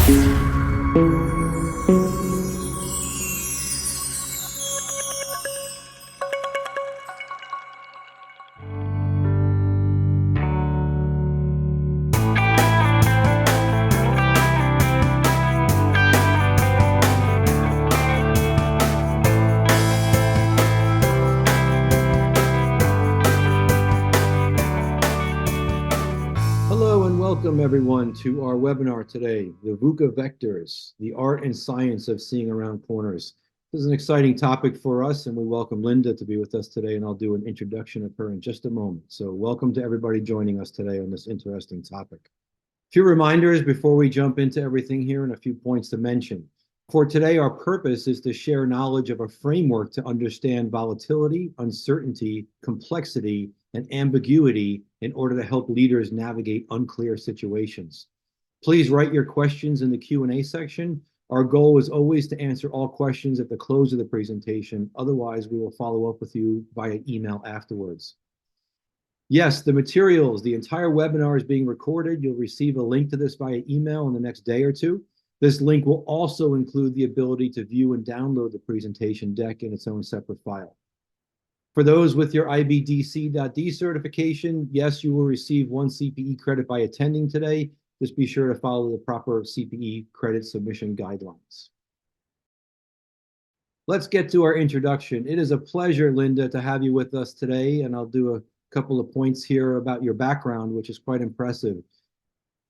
Hello and welcome everyone to our webinar today, the VUCA Vectors, the art and science of seeing around corners. This is an exciting topic for us, and we welcome Linda to be with us today, and I'll do an introduction of her in just a moment. So welcome to everybody joining us today on this interesting topic. A few reminders before we jump into everything here and a few points to mention. For today, our purpose is to share knowledge of a framework to understand volatility, uncertainty, complexity, and ambiguity in order to help leaders navigate unclear situations. Please write your questions in the Q&A section. Our goal is always to answer all questions at the close of the presentation. Otherwise, we will follow up with you via email afterwards. Yes, the materials, the entire webinar is being recorded. You'll receive a link to this via email in the next day or two. This link will also include the ability to view and download the presentation deck in its own separate file. For those with your IBDC.D certification, yes, you will receive 1 CPE credit by attending today. Just be sure to follow the proper CPE credit submission guidelines. Let's get to our introduction. It is a pleasure, Linda, to have you with us today, and I'll do a couple of points here about your background, which is quite impressive.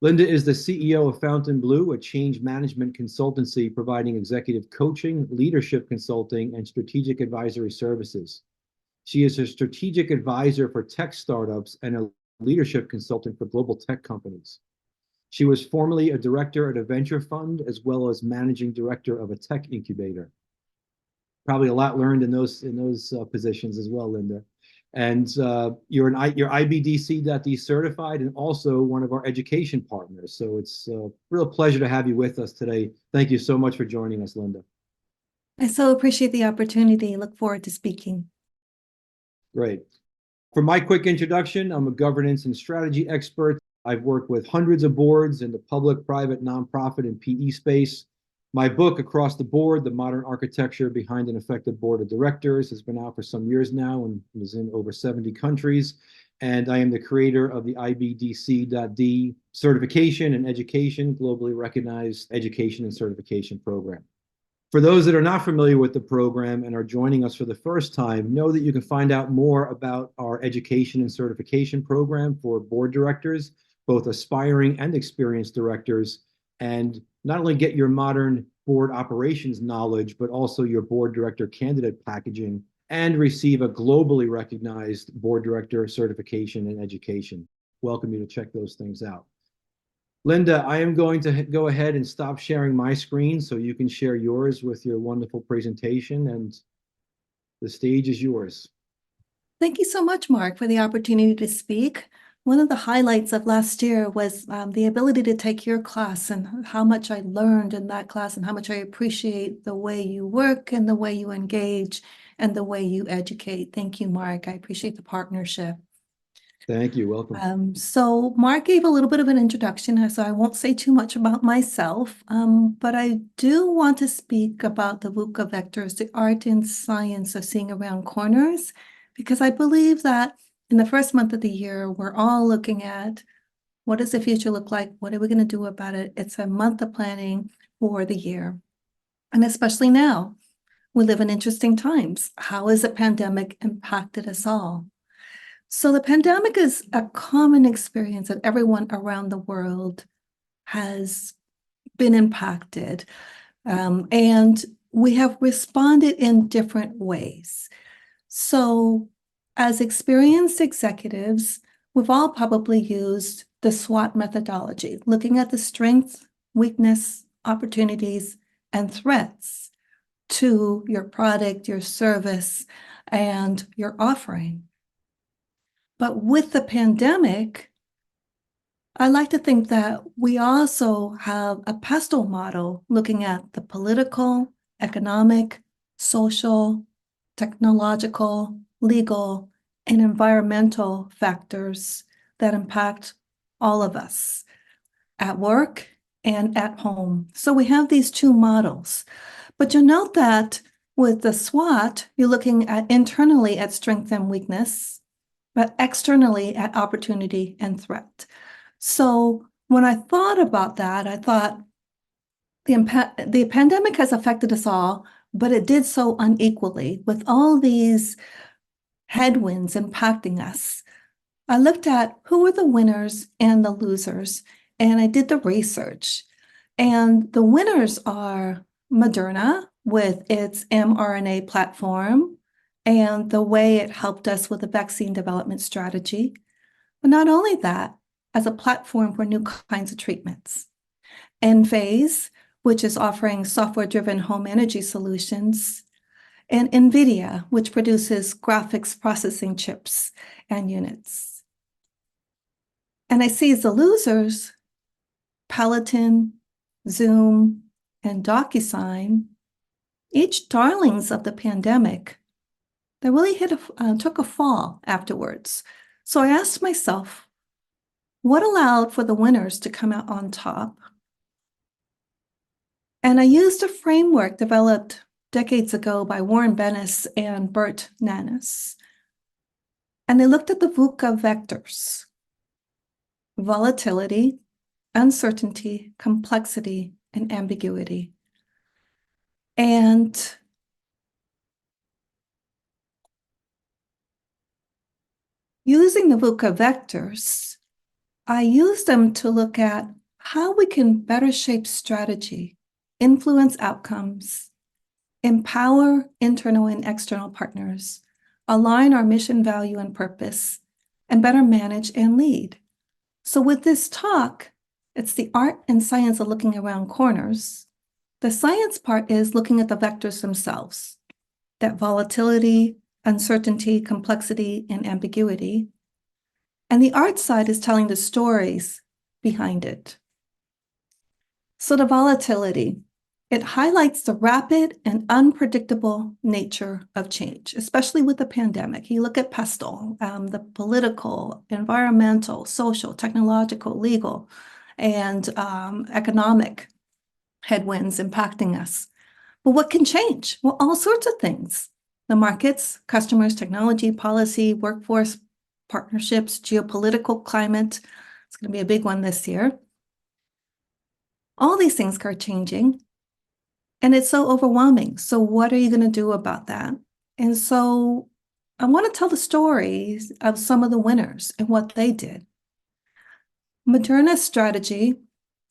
Linda is the CEO of Fontainebleau, a change management consultancy providing executive coaching, leadership consulting, and strategic advisory services. She is a strategic advisor for tech startups and a leadership consultant for global tech companies. She was formerly a director at a venture fund as well as managing director of a tech incubator. Probably a lot learned in those positions as well, Linda. And you're IBDC.D certified and also one of our education partners. So it's a real pleasure to have you with us today. Thank you so much for joining us, Linda. I so appreciate the opportunity. Look forward to speaking. Great. For my quick introduction, I'm a governance and strategy expert. I've worked with hundreds of boards in the public, private, nonprofit, and PE space. My book, Across the Board, The Modern Architecture Behind an Effective Board of Directors, has been out for some years now and is in over 70 countries. And I am the creator of the IBDC.D certification and education, globally recognized education and certification program. For those that are not familiar with the program and are joining us for the first time, know that you can find out more about our education and certification program for board directors, both aspiring and experienced directors, and not only get your modern board operations knowledge, but also your board director candidate packaging and receive a globally recognized board director certification and education. Welcome you to check those things out. Linda, I am going to go ahead and stop sharing my screen so you can share yours with your wonderful presentation, and the stage is yours. Thank you so much, Mark, for the opportunity to speak. One of the highlights of last year was the ability to take your class and how much I learned in that class and how much I appreciate the way you work and the way you engage and the way you educate. Thank you, Mark. I appreciate the partnership. Thank you. Welcome. So Mark gave a little bit of an introduction, so I won't say too much about myself, but I do want to speak about the VUCA Vectors, the art and science of seeing around corners, because I believe that in the first month of the year, we're all looking at what does the future look like? What are we going to do about it? It's a month of planning for the year. And especially now, we live in interesting times. How has the pandemic impacted us all? So the pandemic is a common experience that everyone around the world has been impacted. And we have responded in different ways. So as experienced executives, we've all probably used the SWOT methodology, looking at the strengths, weakness, opportunities, and threats to your product, your service, and your offering. But with the pandemic, I like to think that we also have a pestle model looking at the political, economic, social, technological, legal, and environmental factors that impact all of us at work, and at home. So we have these two models. But you'll note that with the SWOT, you're looking at internally at strength and weakness, but externally at opportunity and threat. So when I thought about that, I thought the pandemic has affected us all, but it did so unequally with all these headwinds impacting us. I looked at who were the winners and the losers, and I did the research. And the winners are Moderna with its mRNA platform and the way it helped us with the vaccine development strategy. But not only that, as a platform for new kinds of treatments. Enphase, which is offering software-driven home energy solutions, and NVIDIA, which produces graphics processing chips and units. And I see as the losers, Peloton, Zoom, and DocuSign, each darlings of the pandemic, they really took a fall afterwards. So I asked myself, what allowed for the winners to come out on top? And I used a framework developed decades ago by Warren Bennis and Bert Nanas. And they looked at the VUCA vectors: volatility, uncertainty, complexity, and ambiguity. And using the VUCA vectors, I used them to look at how we can better shape strategy, influence outcomes, empower internal and external partners, align our mission, value, and purpose, and better manage and lead. So with this talk, it's the art and science of looking around corners. The science part is looking at the vectors themselves, that volatility, uncertainty, complexity, and ambiguity. And the art side is telling the stories behind it. So the volatility, it highlights the rapid and unpredictable nature of change, especially with the pandemic. You look at PESTEL, the political, environmental, social, technological, legal, and economic headwinds impacting us. But what can change? Well, all sorts of things. The markets, customers, technology, policy, workforce, partnerships, geopolitical climate. It's going to be a big one this year. All these things are changing. And it's so overwhelming. So what are you going to do about that? And so I want to tell the stories of some of the winners and what they did. Moderna's strategy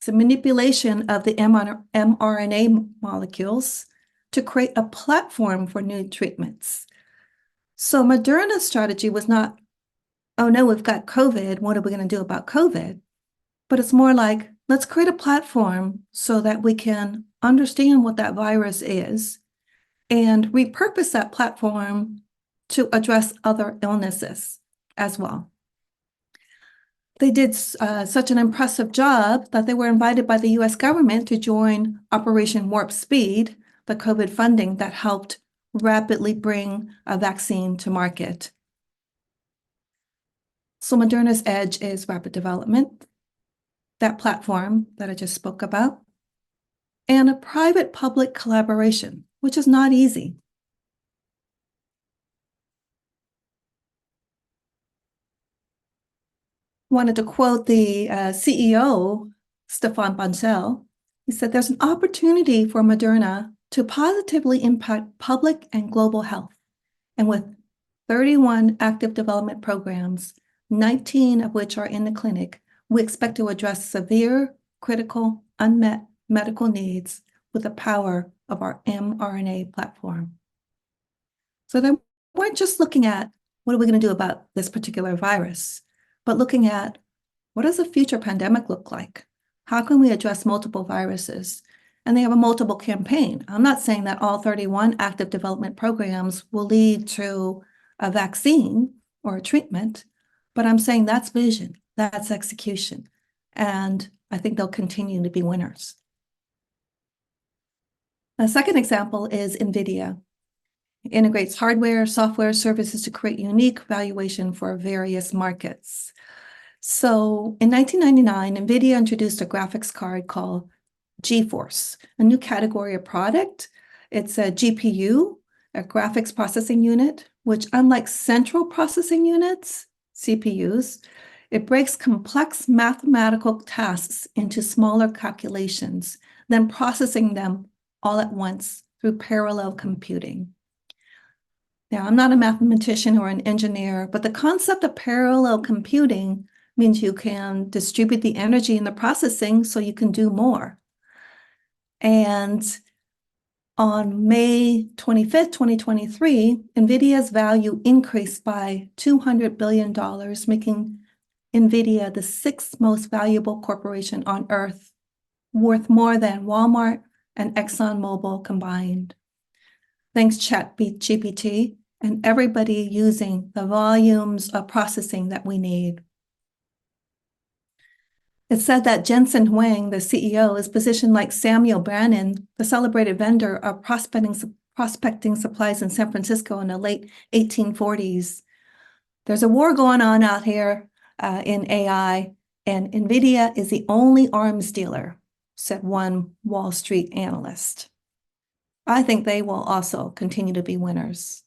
is a manipulation of the mRNA molecules to create a platform for new treatments. So Moderna's strategy was not, oh no, we've got COVID, what are we going to do about COVID? But it's more like, let's create a platform so that we can understand what that virus is and repurpose that platform to address other illnesses as well. They did such an impressive job that they were invited by the US government to join Operation Warp Speed, the COVID funding that helped rapidly bring a vaccine to market. So Moderna's edge is rapid development, that platform that I just spoke about, and a private-public collaboration, which is not easy. Wanted to quote the CEO, Stefan Bancel. He said, there's an opportunity for Moderna to positively impact public and global health. And with 31 active development programs, 19 of which are in the clinic, we expect to address severe, critical, unmet medical needs with the power of our mRNA platform. So they weren't just looking at what are we going to do about this particular virus, but looking at what does a future pandemic look like? How can we address multiple viruses? And they have a multiple campaign. I'm not saying that all 31 active development programs will lead to a vaccine or a treatment, but I'm saying that's vision, that's execution. And I think they'll continue to be winners. A second example is NVIDIA. It integrates hardware, software, services to create unique valuation for various markets. So in 1999, NVIDIA introduced a graphics card called GeForce, a new category of product. It's a GPU, a graphics processing unit, which unlike central processing units, CPUs, it breaks complex mathematical tasks into smaller calculations, then processing them all at once through parallel computing. Now, I'm not a mathematician or an engineer, but the concept of parallel computing means you can distribute the energy in the processing so you can do more. And on May 25th, 2023, NVIDIA's value increased by $200 billion, making NVIDIA the sixth most valuable corporation on Earth, worth more than Walmart and ExxonMobil combined. Thanks ChatGPT and everybody using the volumes of processing that we need. It's said that Jensen Huang, the CEO, is positioned like Samuel Brannan, the celebrated vendor of prospecting supplies in San Francisco in the late 1840s. There's a war going on out here in AI, and NVIDIA is the only arms dealer, said one Wall Street analyst. I think they will also continue to be winners.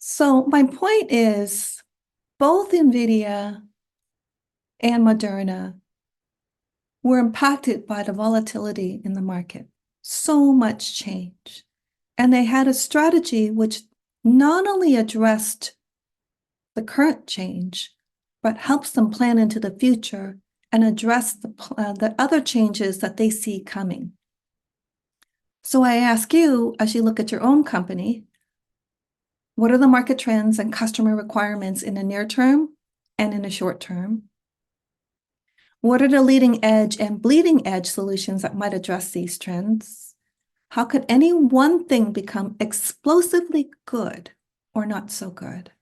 So my point is, both NVIDIA and Moderna were impacted by the volatility in the market. So much change. And they had a strategy which not only addressed the current change, but helps them plan into the future and address the other changes that they see coming. So I ask you, as you look at your own company, what are the market trends and customer requirements in the near term and in the short term? What are the leading edge and bleeding edge solutions that might address these trends? How could any one thing become explosively good or not so good?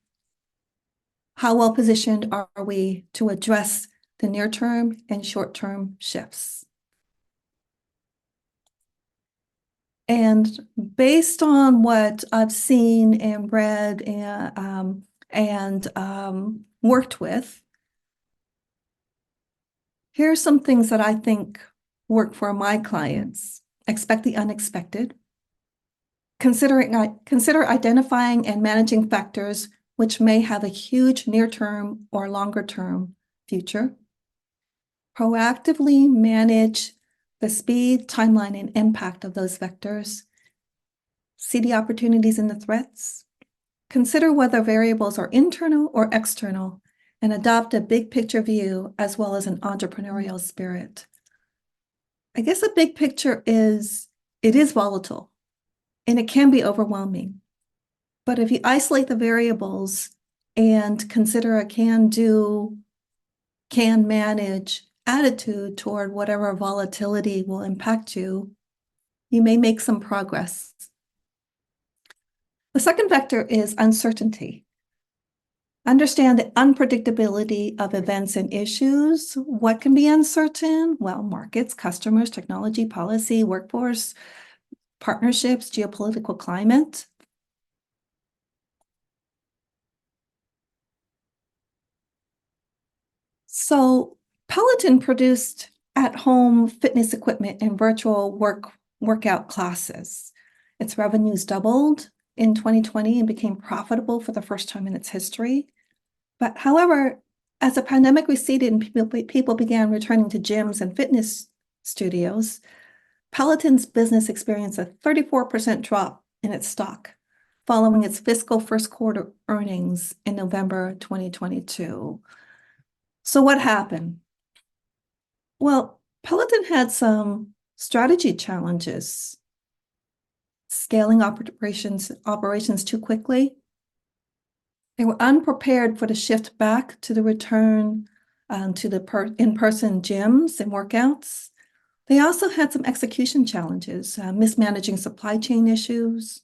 How well positioned are we to address the near-term and short-term shifts? And based on what I've seen and read and worked with, here are some things that I think work for my clients. Expect the unexpected. Consider identifying and managing factors which may have a huge near-term or longer-term future. Proactively manage the speed, timeline, and impact of those vectors. See the opportunities and the threats. Consider whether variables are internal or external, and adopt a big picture view as well as an entrepreneurial spirit. I guess a big picture is, it is volatile and it can be overwhelming. But if you isolate the variables and consider a can-do, can-manage attitude toward whatever volatility will impact you, you may make some progress. The second vector is uncertainty. Understand the unpredictability of events and issues. What can be uncertain? Well, markets, customers, technology, policy, workforce, partnerships, geopolitical climate. So Peloton produced at-home fitness equipment and virtual workout classes. Its revenues doubled in 2020 and became profitable for the first time in its history. But however, as the pandemic receded and people began returning to gyms and fitness studios, Peloton's business experienced a 34% drop in its stock following its fiscal first quarter earnings in November 2022. So what happened? Well, Peloton had some strategy challenges. Scaling operations too quickly. They were unprepared for the shift back to the return to the in-person gyms and workouts. They also had some execution challenges, mismanaging supply chain issues.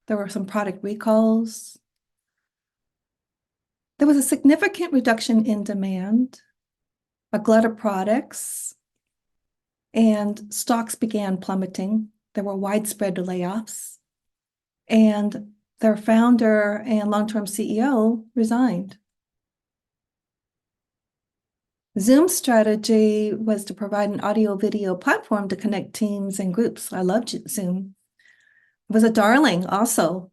There were some product recalls. There was a significant reduction in demand, a glut of products, and stocks began plummeting. There were widespread layoffs, and their founder and long-term CEO resigned. Zoom's strategy was to provide an audio-video platform to connect teams and groups. I loved Zoom. It was a darling also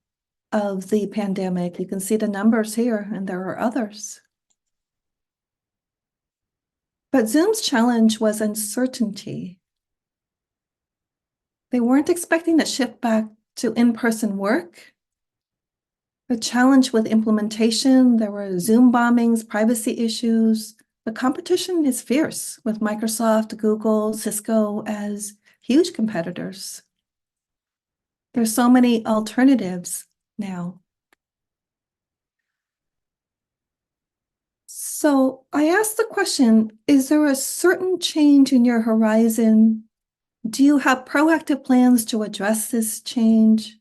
of the pandemic. You can see the numbers here, and there are others. But Zoom's challenge was uncertainty. They weren't expecting to shift back to in-person work. The challenge with implementation, there were Zoom bombings, privacy issues. The competition is fierce with Microsoft, Google, Cisco as huge competitors. There's so many alternatives now. So I asked the question, is there a certain change in your horizon? Do you have proactive plans to address this change?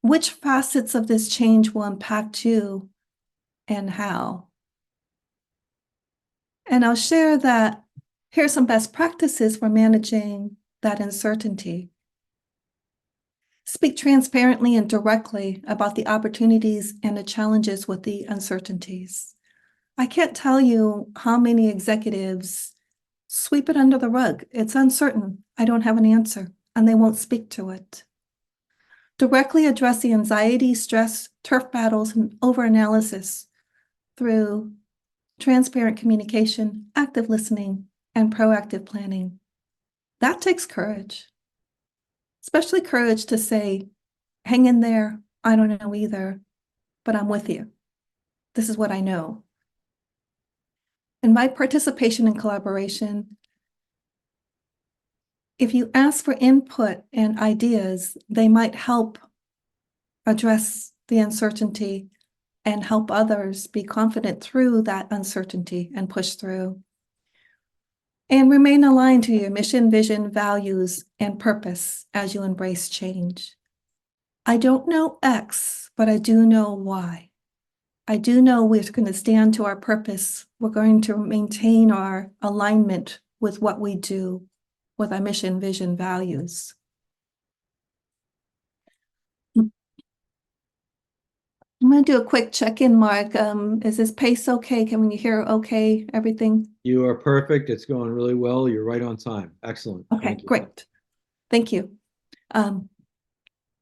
Which facets of this change will impact you and how? And I'll share that here's some best practices for managing that uncertainty. Speak transparently and directly about the opportunities and the challenges with the uncertainties. I can't tell you how many executives sweep it under the rug. It's uncertain. I don't have an answer, and they won't speak to it. Directly address the anxiety, stress, turf battles, and overanalysis through transparent communication, active listening, and proactive planning. That takes courage, especially courage to say, hang in there, I don't know either, but I'm with you. This is what I know. Invite participation and collaboration. If you ask for input and ideas, they might help address the uncertainty and help others be confident through that uncertainty and push through. And remain aligned to your mission, vision, values, and purpose as you embrace change. I don't know X, but I do know Y. I do know we're going to stand to our purpose. We're going to maintain our alignment with what we do, with our mission, vision, values. I'm going to do a quick check-in, Mark. Is this pace okay? Can you hear okay, everything? You are perfect. It's going really well. You're right on time. Excellent. Okay, Thank you. great. Thank you. The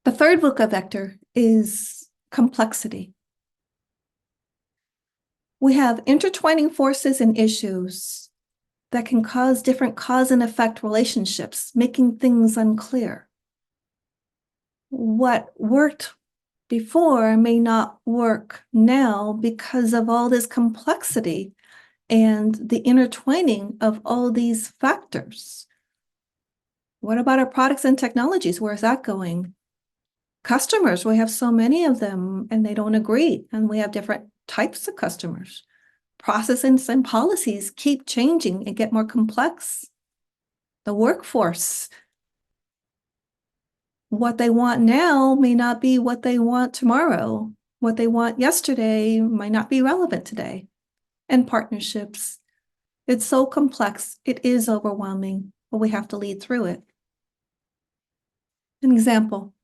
third VUCA vector is complexity. We have intertwining forces and issues that can cause different cause and effect relationships, making things unclear. What worked before may not work now because of all this complexity and the intertwining of all these factors. What about our products and technologies? Where is that going? Customers, we have so many of them and they don't agree, and we have different types of customers. Processes and policies keep changing and get more complex. The workforce, what they want now may not be what they want tomorrow. What they want yesterday might not be relevant today. And partnerships, it's so complex, it is overwhelming, but we have to lead through it. An example,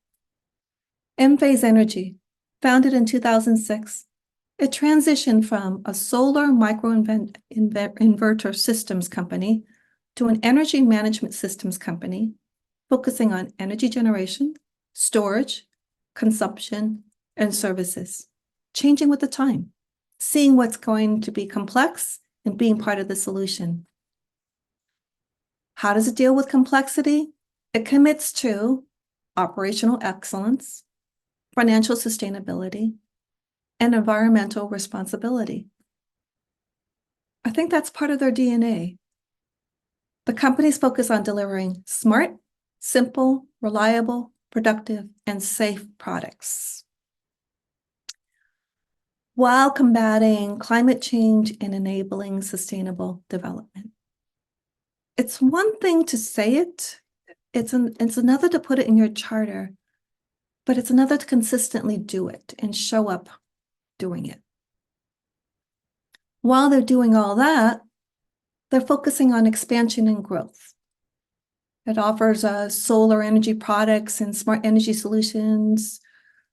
Enphase Energy, founded in 2006. It transitioned from a solar microinverter systems company to an energy management systems company, focusing on energy generation, storage, consumption, and services, changing with the time, seeing what's going to be complex and being part of the solution. How does it deal with complexity? It commits to operational excellence, financial sustainability, and environmental responsibility. I think that's part of their DNA. The companies focus on delivering smart, simple, reliable, productive, and safe products while combating climate change and enabling sustainable development. It's one thing to say it, it's another to put it in your charter, but it's another to consistently do it and show up doing it. While they're doing all that, they're focusing on expansion and growth. It offers solar energy products and smart energy solutions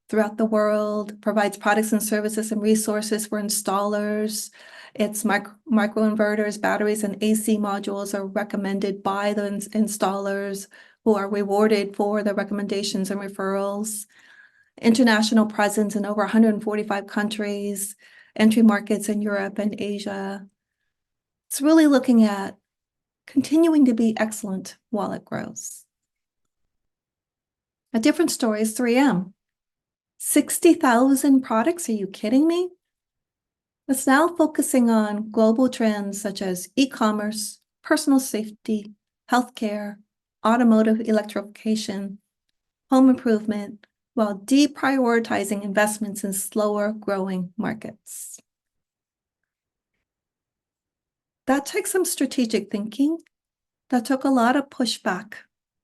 throughout the world, provides products and services and resources for installers, It's microinverters, batteries, and AC modules are recommended by the installers who are rewarded for the recommendations and referrals. International presence in over 145 countries, entry markets in Europe and Asia. It's really looking at continuing to be excellent while it grows. A different story is 3M. 60,000 products, are you kidding me? It's now focusing on global trends such as e-commerce, personal safety, healthcare, automotive electrification, home improvement, while deprioritizing investments in slower growing markets. That takes some strategic thinking. That took a lot of pushback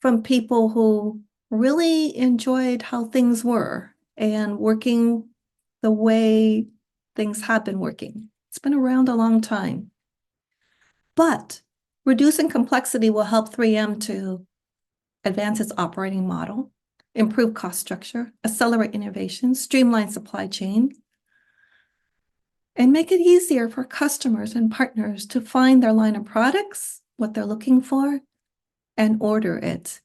from people who really enjoyed how things were and working the way things have been working. It's been around a long time. But reducing complexity will help 3M to advance its operating model, improve cost structure, accelerate innovation, streamline supply chain, and make it easier for customers and partners to find their line of products, what they're looking for, and order it.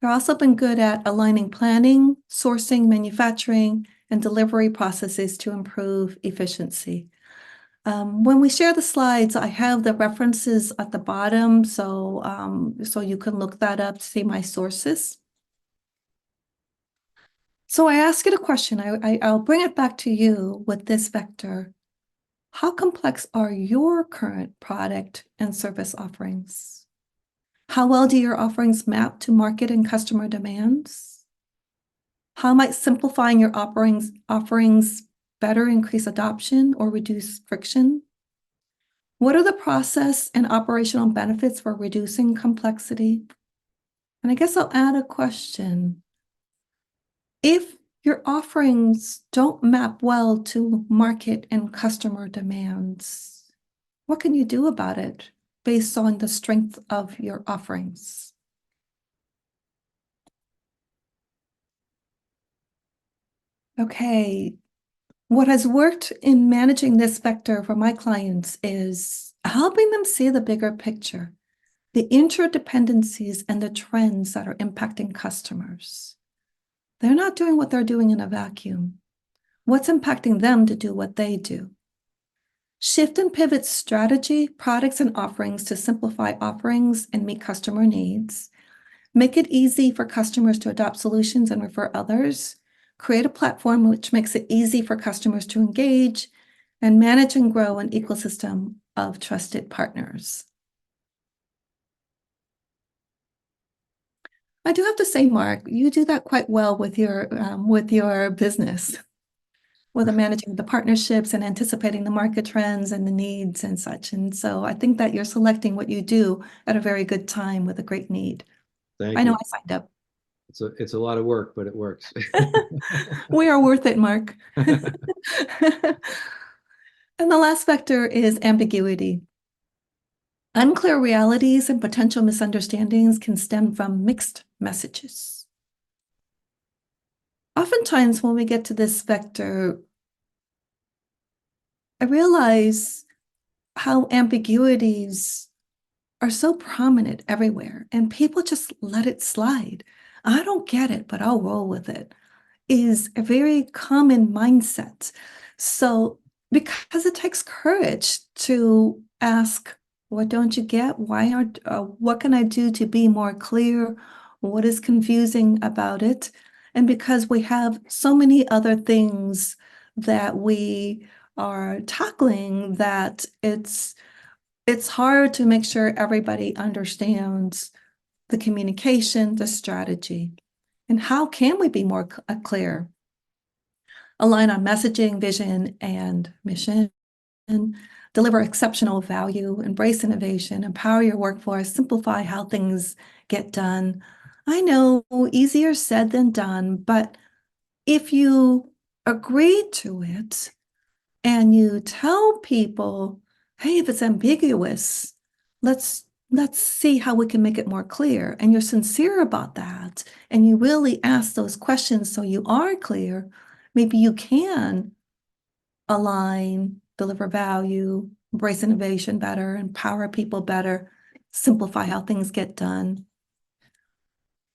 They've also been good at aligning planning, sourcing, manufacturing, and delivery processes to improve efficiency. When we share the slides, I have the references at the bottom, so you can look that up to see my sources. So I ask you a question. I'll bring it back to you with this vector. How complex are your current product and service offerings? How well do your offerings map to market and customer demands? How might simplifying your offerings better increase adoption or reduce friction? What are the process and operational benefits for reducing complexity? And I guess I'll add a question. If your offerings don't map well to market and customer demands, what can you do about it based on the strength of your offerings? Okay, what has worked in managing this vector for my clients is helping them see the bigger picture, the interdependencies and the trends that are impacting customers. They're not doing what they're doing in a vacuum. What's impacting them to do what they do? Shift and pivot strategy, products, and offerings to simplify offerings and meet customer needs. Make it easy for customers to adopt solutions and refer others. Create a platform which makes it easy for customers to engage, and manage and grow an ecosystem of trusted partners. I do have to say, Mark, you do that quite well with your business, with the managing the partnerships and anticipating the market trends and the needs and such. And so I think that you're selecting what you do at a very good time with a great need. Thank I know you. I signed up. It's a lot of work, but it works. We are worth it, Mark. And the last vector is ambiguity. Unclear realities and potential misunderstandings can stem from mixed messages. Oftentimes, when we get to this vector, I realize how ambiguities are so prominent everywhere, and people just let it slide. I don't get it, but I'll roll with it, is a very common mindset. So, because it takes courage to ask, what don't you get? What can I do to be more clear? What is confusing about it? And because we have so many other things that we are tackling, that it's hard to make sure everybody understands the communication, the strategy. And how can we be more clear? Align on messaging, vision, and mission. And deliver exceptional value, embrace innovation, empower your workforce, simplify how things get done. I know, easier said than done, but if you agree to it and you tell people, hey, if it's ambiguous, let's see how we can make it more clear. And you're sincere about that, and you really ask those questions so you are clear, maybe you can align, deliver value, embrace innovation better, empower people better, simplify how things get done.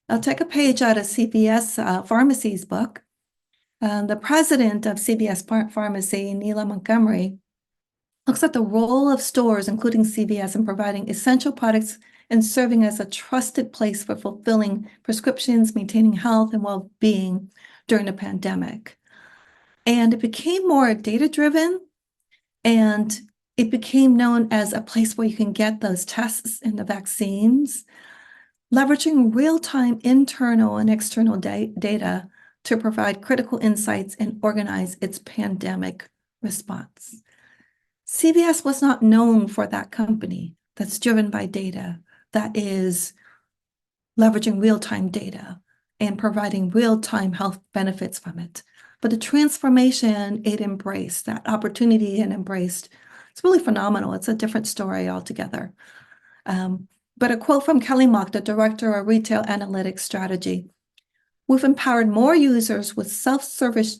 I'll take a page out of CVS Pharmacy's book. The president of CVS Pharmacy, Neela Montgomery, looks at the role of stores, including CVS, in providing essential products and serving as a trusted place for fulfilling prescriptions, maintaining health and well-being during the pandemic. And it became more data-driven, and it became known as a place where you can get those tests and the vaccines, leveraging real-time internal and external data to provide critical insights and organize its pandemic response. CVS was not known for that company that's driven by data, that is leveraging real-time data and providing real-time health benefits from it. But the transformation it embraced, that opportunity it embraced, it's really phenomenal. It's a different story altogether. But a quote from Kelly Mock, the director of retail analytics strategy: "We've empowered more users with self-service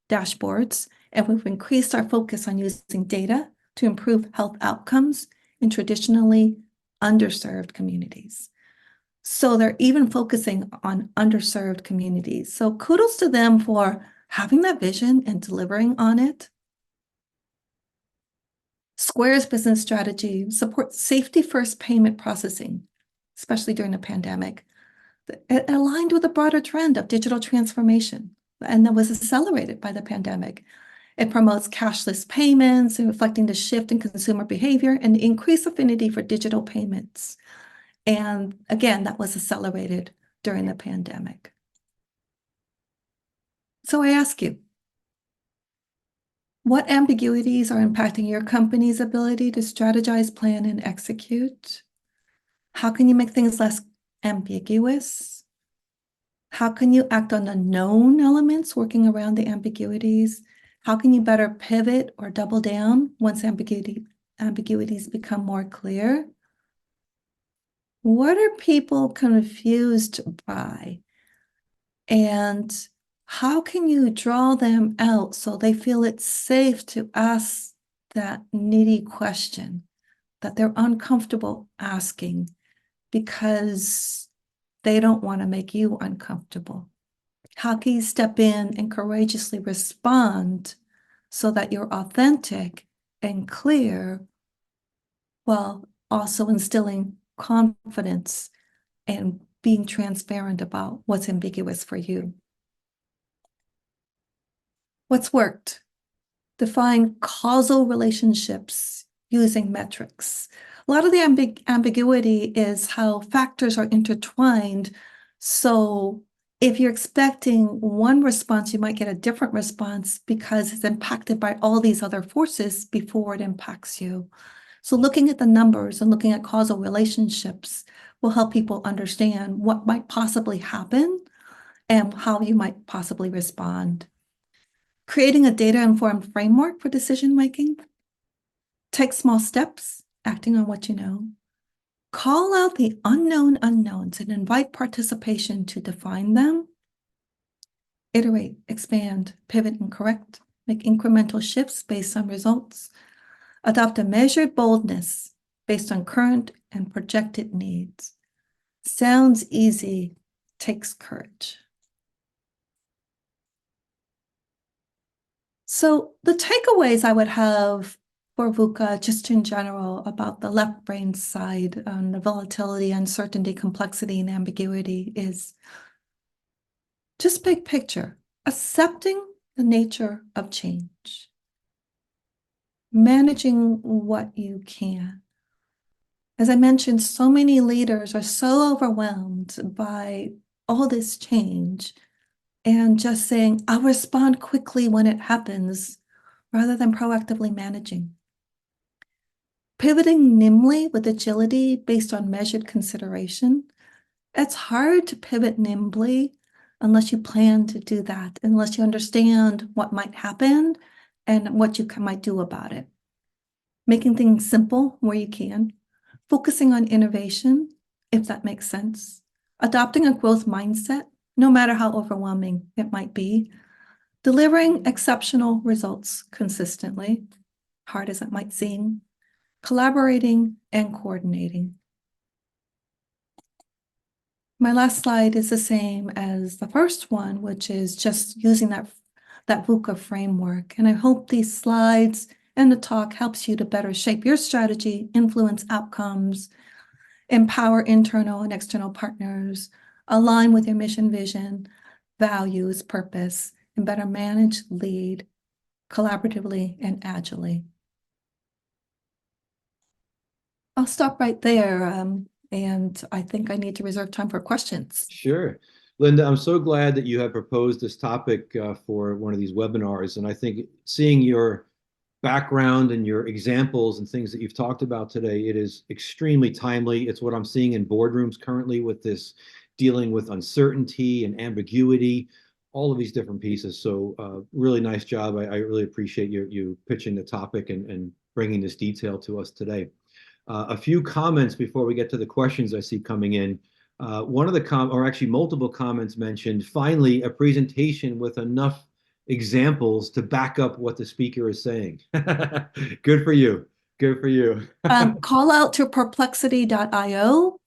dashboards, and we've increased our focus on using data to improve health outcomes in traditionally underserved communities." So they're even focusing on underserved communities. So kudos to them for having that vision and delivering on it. Square's business strategy supports safety-first payment processing, especially during the pandemic. It aligned with a broader trend of digital transformation, and that was accelerated by the pandemic. It promotes cashless payments, reflecting the shift in consumer behavior and the increased affinity for digital payments. And again, that was accelerated during the pandemic. So I ask you, what ambiguities are impacting your company's ability to strategize, plan, and execute? How can you make things less ambiguous? How can you act on the known elements working around the ambiguities? How can you better pivot or double down once ambiguities become more clear? What are people confused by? And how can you draw them out so they feel it's safe to ask that needy question that they're uncomfortable asking because they don't want to make you uncomfortable? How can you step in and courageously respond so that you're authentic and clear while also instilling confidence and being transparent about what's ambiguous for you? What's worked? Define causal relationships using metrics. A lot of the ambiguity is how factors are intertwined. So if you're expecting one response, you might get a different response because it's impacted by all these other forces before it impacts you. So looking at the numbers and looking at causal relationships will help people understand what might possibly happen and how you might possibly respond. Creating a data-informed framework for decision-making. Take small steps, acting on what you know. Call out the unknown unknowns and invite participation to define them. Iterate, expand, pivot, and correct. Make incremental shifts based on results. Adopt a measured boldness based on current and projected needs. Sounds easy, takes courage. So the takeaways I would have for VUCA, just in general, about the left brain side on the volatility, uncertainty, complexity, and ambiguity is just big picture, accepting the nature of change, managing what you can. As I mentioned, so many leaders are so overwhelmed by all this change and just saying, I'll respond quickly when it happens, rather than proactively managing. Pivoting nimbly with agility based on measured consideration. It's hard to pivot nimbly unless you plan to do that, unless you understand what might happen and what you might do about it. Making things simple where you can. Focusing on innovation, if that makes sense. Adopting a growth mindset, no matter how overwhelming it might be. delivering exceptional results consistently, hard as it might seem, collaborating and coordinating. My last slide is the same as the first one, which is just using that VUCA framework. And I hope these slides and the talk helps you to better shape your strategy, influence outcomes, empower internal and external partners, align with your mission, vision, values, purpose, and better manage, lead collaboratively and agilely. I'll stop right there. And I think I need to reserve time for questions. Sure. Linda, I'm so glad that you have proposed this topic for one of these webinars. And I think seeing your background and your examples and things that you've talked about today, it is extremely timely. It's what I'm seeing in boardrooms currently with this dealing with uncertainty and ambiguity, all of these different pieces. So really nice job. I really appreciate you pitching the topic and bringing this detail to us today. A few comments before we get to the questions I see coming in. One of the or actually multiple comments mentioned, finally, a presentation with enough examples to back up what the speaker is saying. Good for you. Good for you. Call out to perplexity.io.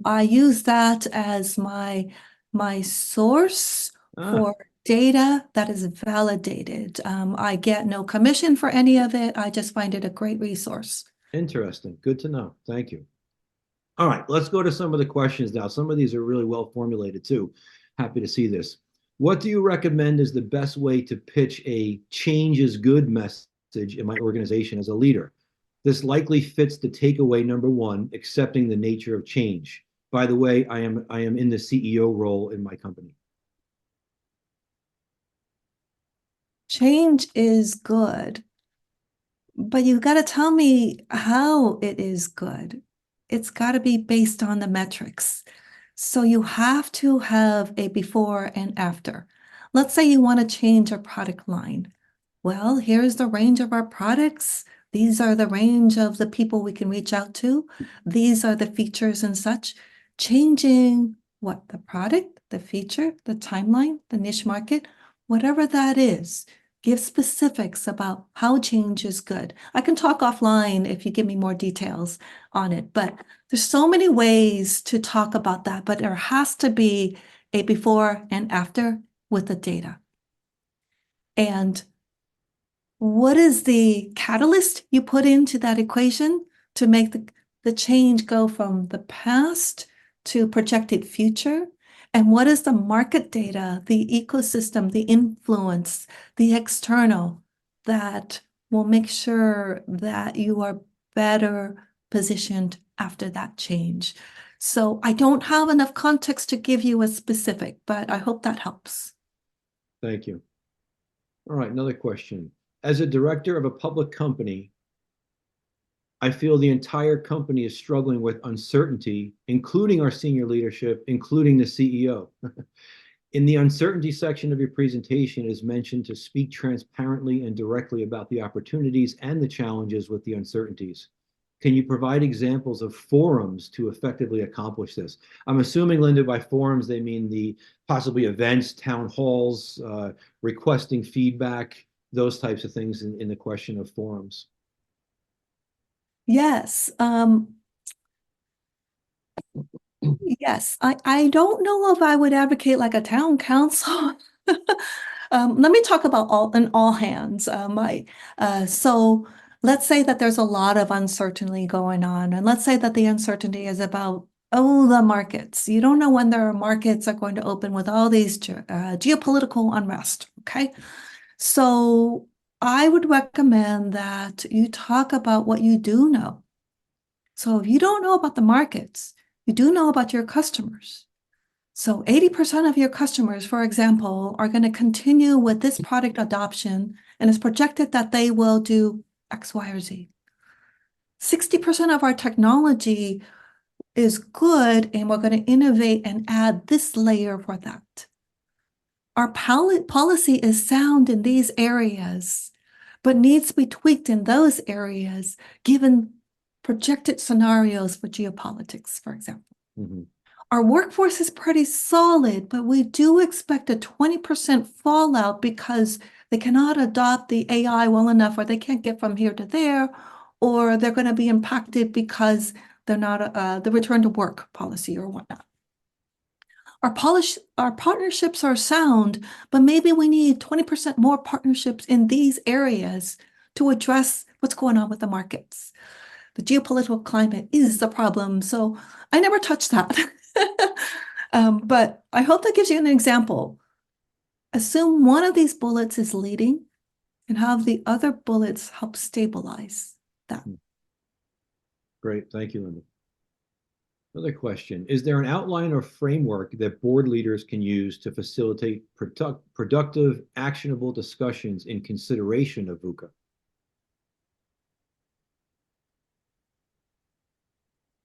I use that as my source for data that is validated. I get no commission for any of it. I just find it a great resource. Interesting. Good to know. Thank you. All right, let's go to some of the questions now. Some of these are really well formulated too. Happy to see this. What do you recommend is the best way to pitch a change is good message in my organization as a leader? This likely fits the takeaway number one, accepting the nature of change. By the way, I am in the CEO role in my company. Change is good, but you've got to tell me how it is good. It's got to be based on the metrics. So you have to have a before and after. Let's say you want to change a product line. Well, here's the range of our products. These are the range of the people we can reach out to. These are the features and such. Changing what? The product, the feature, the timeline, the niche market, whatever that is. Give specifics about how change is good. I can talk offline if you give me more details on it, but there's so many ways to talk about that, but there has to be a before and after with the data. And what is the catalyst you put into that equation to make the change go from the past to projected future? And what is the market data, the ecosystem, the influence, the external that will make sure that you are better positioned after that change? So I don't have enough context to give you a specific, but I hope that helps. Thank you. All right, another question. As a director of a public company, I feel the entire company is struggling with uncertainty, including our senior leadership, including the CEO. In the uncertainty section of your presentation, it is mentioned to speak transparently and directly about the opportunities and the challenges with the uncertainties. Can you provide examples of forums to effectively accomplish this? I'm assuming, Linda, by forums, they mean the possibly events, town halls, requesting feedback, those types of things in the question of forums. Yes. Yes, I don't know if I would advocate like a town council. Let me talk about all hands. So let's say that there's a lot of uncertainty going on, and let's say that the uncertainty is about the markets. You don't know when their markets are going to open with all these geopolitical unrest. Okay, so I would recommend that you talk about what you do know. So if you don't know about the markets, you do know about your customers. So 80% of your customers, for example, are going to continue with this product adoption, and it's projected that they will do X, Y, or Z. 60% of our technology is good, and we're going to innovate and add this layer for that. Our policy is sound in these areas, but needs to be tweaked in those areas, given projected scenarios for geopolitics, for example. Our workforce is pretty solid, but we do expect a 20% fallout because they cannot adopt the AI well enough, or they can't get from here to there, or they're going to be impacted because they're not the return to work policy or whatnot. Our partnerships are sound, but maybe we need 20% more partnerships in these areas to address what's going on with the markets. The geopolitical climate is the problem, so I never touched that. But I hope that gives you an example. Assume one of these bullets is leading and have the other bullets help stabilize that. Great, thank you, Linda. Another question, is there an outline or framework that board leaders can use to facilitate productive, actionable discussions in consideration of VUCA?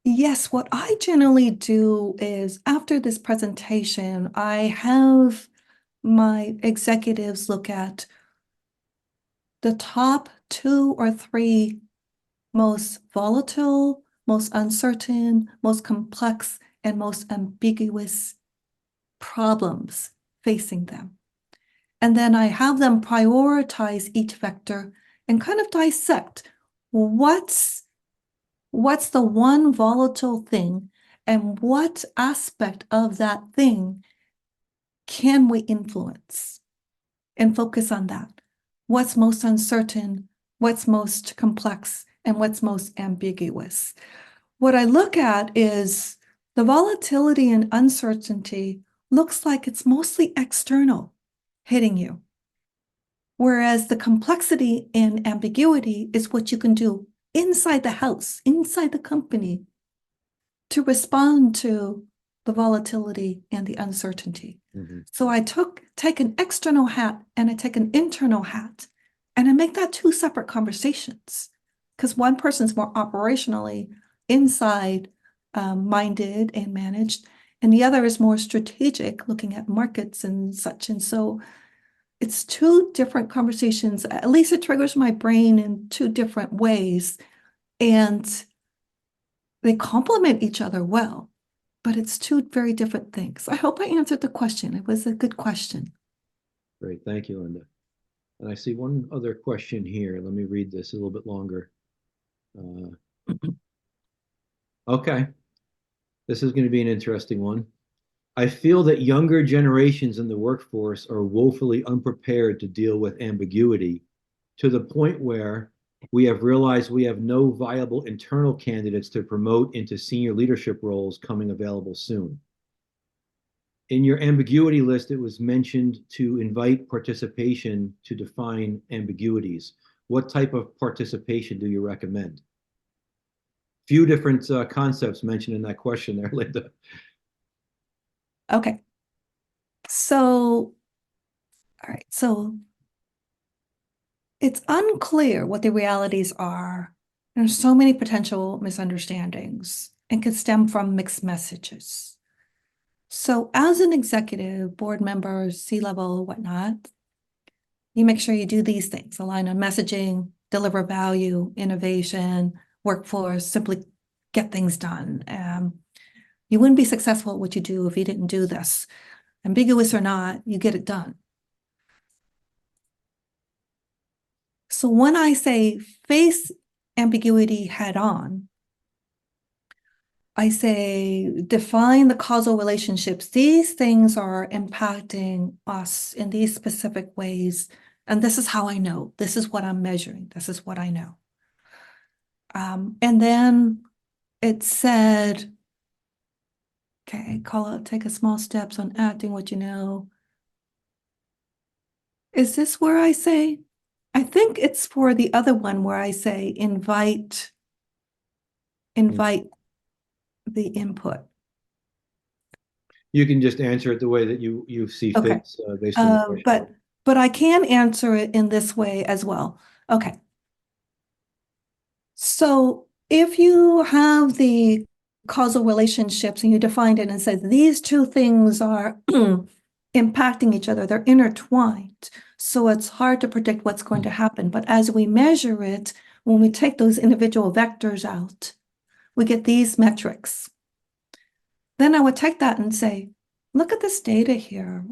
Yes, what I generally do is after this presentation, I have my executives look at the top 2 or 3 most volatile, most uncertain, most complex, and most ambiguous problems facing them. And then I have them prioritize each vector and kind of dissect what's the one volatile thing and what aspect of that thing can we influence and focus on that. What's most uncertain, what's most complex, and what's most ambiguous. What I look at is the volatility and uncertainty looks like it's mostly external hitting you. Whereas the complexity and ambiguity is what you can do inside the house, inside the company, to respond to the volatility and the uncertainty. So I take an external hat and I take an internal hat, and I make that 2 separate conversations, because one person's more operationally inside minded and managed, and the other is more strategic, looking at markets and such. And so it's 2 different conversations. At least it triggers my brain in 2 different ways, and they complement each other well, but it's 2 very different things. I hope I answered the question. It was a good question. Great, thank you, Linda. And I see one other question here. Let me read this a little bit longer. Okay, this is going to be an interesting one. I feel that younger generations in the workforce are woefully unprepared to deal with ambiguity, to the point where we have realized we have no viable internal candidates to promote into senior leadership roles coming available soon. In your ambiguity list, it was mentioned to invite participation to define ambiguities. What type of participation do you recommend? Few different concepts mentioned in that question there, Linda. Okay. So, all right. So it's unclear what the realities are. There's so many potential misunderstandings and could stem from mixed messages. So as an executive, board member, C-level, whatnot, you make sure you do these things: align on messaging, deliver value, innovation, workforce, simply get things done. You wouldn't be successful at what you do if you didn't do this. Ambiguous or not, you get it done. So when I say face ambiguity head on, I say define the causal relationships. These things are impacting us in these specific ways. And this is how I know. This is what I'm measuring. This is what I know. And then it said, okay, call out, take a small steps on acting what you know. Is this where I say? I think it's for the other one where I say invite the input. You can just answer it the way that you see Okay. fit based on the question. But I can answer it in this way as well. Okay. So if you have the causal relationships and you defined it and said these 2 things are impacting each other, they're intertwined. So it's hard to predict what's going to happen. But as we measure it, when we take those individual vectors out, we get these metrics. then I would take that and say, look at this data here.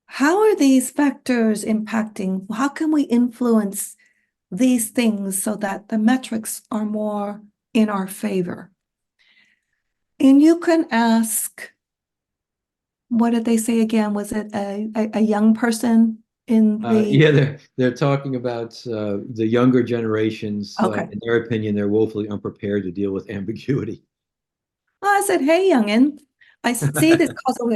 How are these factors impacting? How can we influence these things so that the metrics are more in our favor? And you can ask, what did they say again? Was it a young person in the... Yeah, they're talking about the younger generations. Okay. In their opinion, they're woefully unprepared to deal with ambiguity. I said, hey, youngin, I see this causal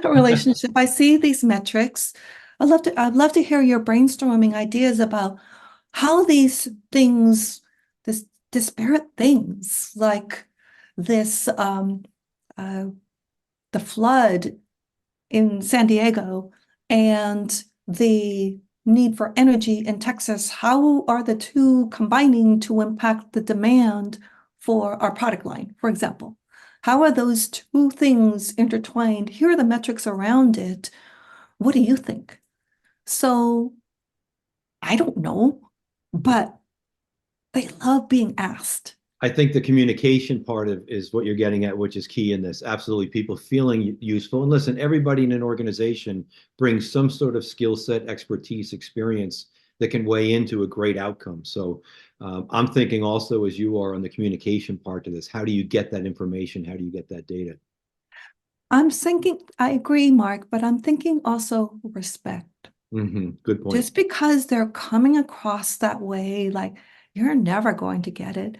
relationship. I see these metrics. I'd love to hear your brainstorming ideas about how these things, this disparate things like this, the flood in San Diego and the need for energy in Texas, how are the two combining to impact the demand for our product line, for example? How are those two things intertwined? Here are the metrics around it. What do you think? So I don't know, but they love being asked. I think the communication part of is what you're getting at, which is key in this. Absolutely, people feeling useful. And listen, everybody in an organization brings some sort of skill set, expertise, experience that can weigh into a great outcome. So I'm thinking also, as you are, on the communication part of this. How do you get that information? How do you get that data? I'm thinking, I agree, Mark, but I'm thinking also respect. Good point. Just because they're coming across that way, like you're never going to get it,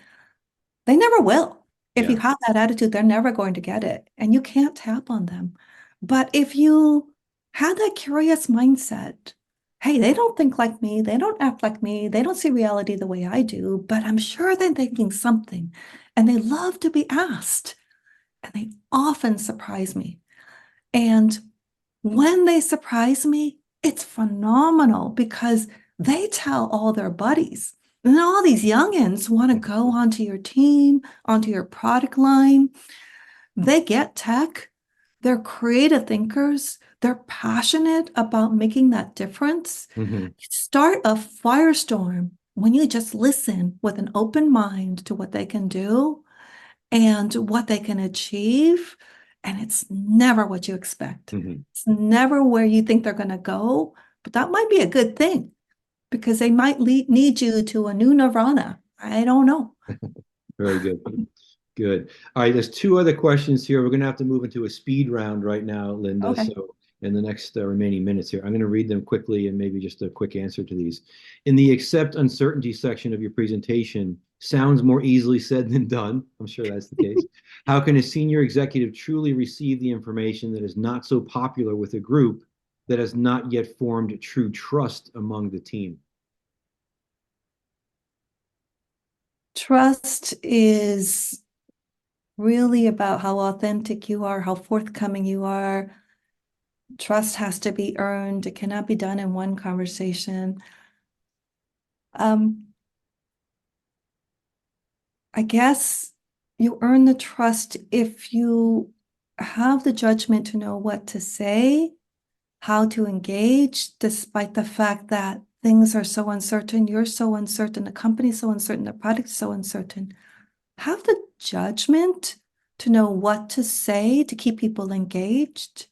they never will. If Yeah. you have that attitude, they're never going to get it, and you can't tap on them. But if you have that curious mindset, hey, they don't think like me, they don't act like me, they don't see reality the way I do, but I'm sure they're thinking something, and they love to be asked, and they often surprise me. And when they surprise me, it's phenomenal because they tell all their buddies. And all these youngins want to go onto your team, onto your product line. They get tech. They're creative thinkers. They're passionate about making that difference. Start a firestorm when you just listen with an open mind to what they can do and what they can achieve. And it's never what you expect. It's never where you think they're going to go, but that might be a good thing because they might need you to a new nirvana. I don't know. Very good. Good. All right, there's two other questions here. We're going to have to move into a speed round right now, Linda. Okay. So in the next remaining minutes here, I'm going to read them quickly and maybe just a quick answer to these. In the accept uncertainty section of your presentation, sounds more easily said than done. I'm sure that's the case. How can a senior executive truly receive the information that is not so popular with a group that has not yet formed true trust among the team? Trust is really about how authentic you are, how forthcoming you are. Trust has to be earned. It cannot be done in one conversation. I guess you earn the trust if you have the judgment to know what to say, how to engage, despite the fact that things are so uncertain, you're so uncertain, the company's so uncertain, the product's so uncertain. Have the judgment to know what to say to keep people engaged,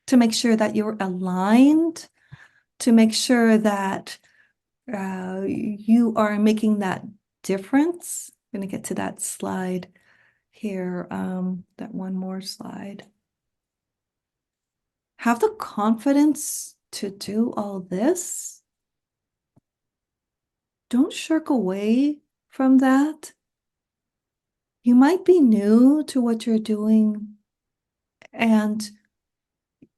to make sure that you're aligned, to make sure that you are making that difference. I'm going to get to that slide here, that one more slide. Have the confidence to do all this. Don't shirk away from that. You might be new to what you're doing, and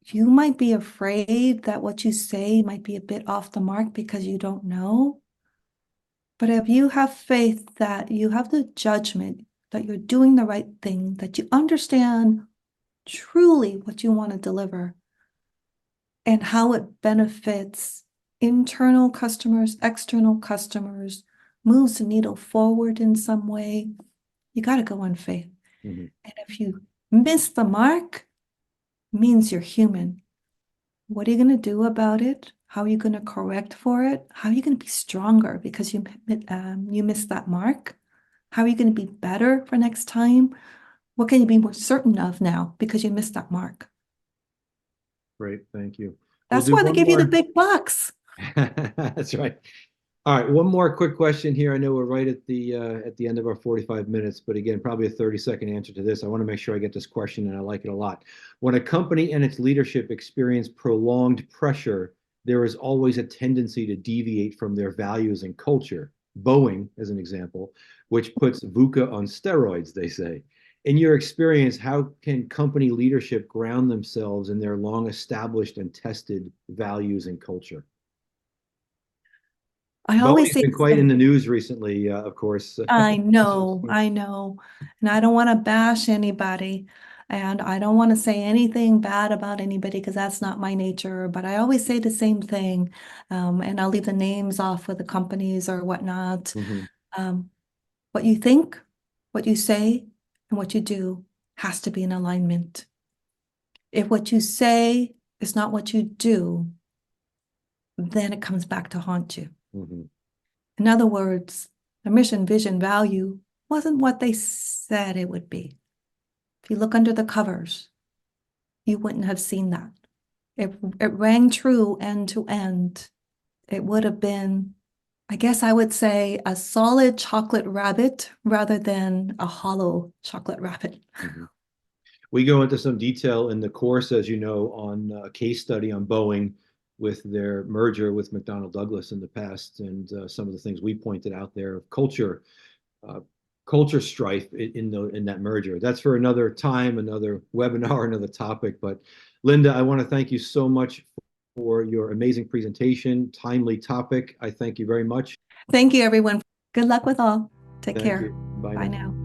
you might be afraid that what you say might be a bit off the mark because you don't know. But if you have faith that you have the judgment that you're doing the right thing, that you understand truly what you want to deliver and how it benefits internal customers, external customers, moves the needle forward in some way, you got to go on faith. And if you miss the mark, it means you're human. What are you going to do about it? How are you going to correct for it? How are you going to be stronger because you missed that mark? How are you going to be better for next time? What can you be more certain of now because you missed that mark? Great, thank you. We'll That's do why they one give you the more. big bucks. That's right. All right, one more quick question here. I know we're right at the end of our 45 minutes, but again, probably a 30-second answer to this. I want to make sure I get this question, and I like it a lot. When a company and its leadership experience prolonged pressure, there is always a tendency to deviate from their values and culture. Boeing, as an example, which puts VUCA on steroids, they say. In your experience, how can company leadership ground themselves in their long established and tested values and culture? I always Bowie's say been the quite in same. the news recently, of course. I know, I know. And I don't want to bash anybody. And I don't want to say anything bad about anybody because that's not my nature. But I always say the same thing. And I'll leave the names off with the companies or whatnot. Mhm, Um, what you think, what you say, and what you do has to be in alignment. If what you say is not what you do, then it comes back to haunt you. mhm, In other words, the mission, vision, value wasn't what they said it would be. If you look under the covers, you wouldn't have seen that. It rang true end to end. It would have been, I guess I would say, a solid chocolate rabbit rather than a hollow chocolate rabbit. mhm. We go into some detail in the course, as you know, on a case study on Boeing with their merger with McDonnell Douglas in the past, and some of the things we pointed out there of uh, culture strife in that merger. That's for another time, another webinar, another topic. But Linda, I want to thank you so much for your amazing presentation, timely topic. I thank you very much. Thank you, everyone. Good luck with all. Take Thank care. you. Bye Bye now. now.